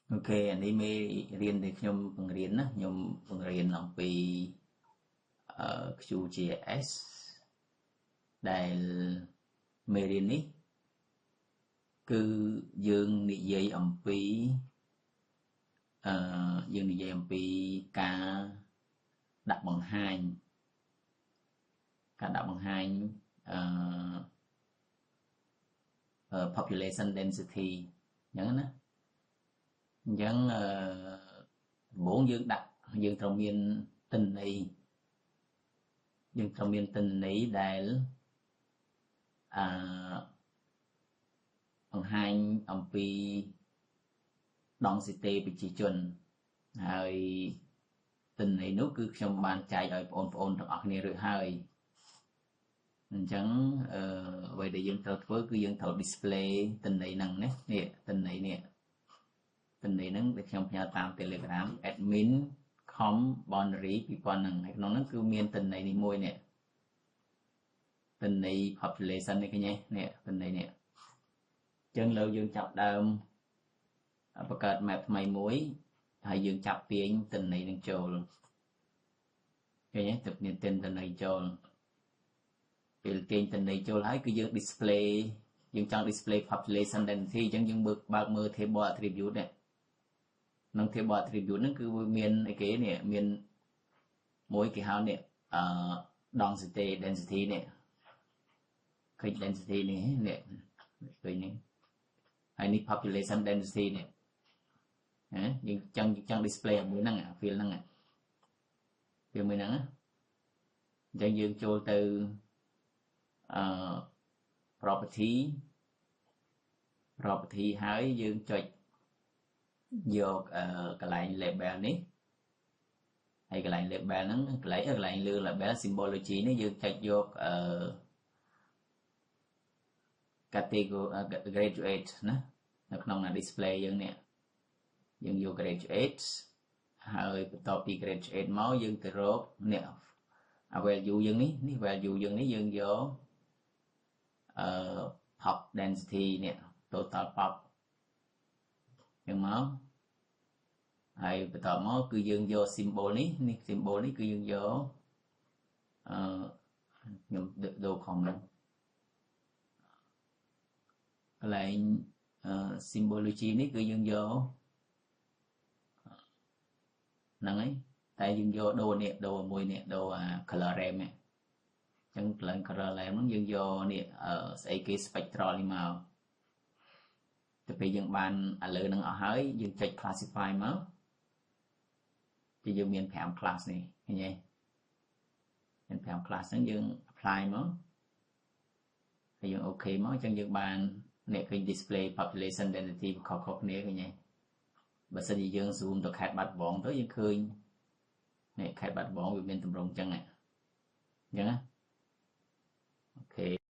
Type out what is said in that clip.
Ok, anh ấy mới riêng thì nhom bằng riêng á, nhom bằng riêng lòng vì QGIS ដែលមេរៀននេះគឺយើងនិយាយអំពីការដាក់បង្ហាញអឺ population density អញ្ចឹងណាអញ្ចឹងដំបូងយើងត្រូវមានទិន្នន័យដែលអឺបង្ហាញអំពីដងស៊ីតេប្រជាជនហើយទិន្នន័យនោះគឺខ្ញុំបានចែកឲ្យបងប្អូនទាំងអស់គ្នារួចហើយអញ្ចឹងអ្វីដែលយើងត្រូវធ្វើគឺយើងត្រូវ display ទិន្នន័យហ្នឹងណានេះទិន្នន័យហ្នឹងដែលខ្ញុំផ្ញើតាម Telegram admin com boundary 2000ហ្នឹងហើយក្នុងហ្នឹងគឺមានទិន្នន័យនេះមួយនេះទិន្នន័យ population នេះឃើញទេនេះទិន្នន័យនេះអញ្ចឹងលើយើងចាប់ដើមបង្កើត map ថ្មីមួយហើយយើងចាប់ទាញទិន្នន័យនឹងចូលឃើញទេទឹកមានទិន្នន័យចូលពេលទាញទិន្នន័យចូលហើយគឺយើង display យើងចង់ display population density អញ្ចឹងយើងបើកមើល table attribute នេះក្នុង table attribute ហ្នឹងគឺវាមានអីគេនេះមានមួយគេហៅនេះdensity នេះឃើញ density នេះឃើញនេះហើយនេះ population density នេះយើងចង់ display មួយហ្នឹង field ហ្នឹងវាមួយហ្នឹងអញ្ចឹងយើងចូលទៅproperty ហើយយើងចុចយកកន្លែង label នេះហើយកន្លែង label ហ្នឹងកន្លែងលើ label symbology នេះយើងចុចយក category graduate ណានៅក្នុង display យើងនេះយើងយក graduate ហើយបន្ទាប់ពី graduate មកយើងទៅរកនេះ value យើងនេះ value យើងនេះយើងយកpop density នេះ total pop យ៉ាងមកហើយបន្ទាប់មកគឺយើងយក symbol នេះ symbol នេះគឺយើងយកខ្ញុំដូរខំហ្នឹងកន្លែង symbology នេះគឺយើងយកហ្នឹងហើយតែយើងយកដូរនេះដូរមួយនេះដូរ color RAM ហ្នឹងអញ្ចឹងកន្លែង color RAM ហ្នឹងយើងយកនេះស្អីគេ spectral នេះមកទៅពេលយើងបានឥឡូវហ្នឹងអស់ហើយយើងចុច classify មកគឺយើងមាន5 class នេះឃើញទេមាន5 class ហ្នឹងយើង apply មកហើយយើង OK មកអញ្ចឹងយើងបានអ្នកឃើញ display population density ខុសៗគ្នាឃើញទេបើសិនជាយើង zoom ទៅខេត្តបាត់ដំបងទៅយើងឃើញនេះខេត្តបាត់ដំបងវាមានទម្រង់អញ្ចឹងណាអូខេ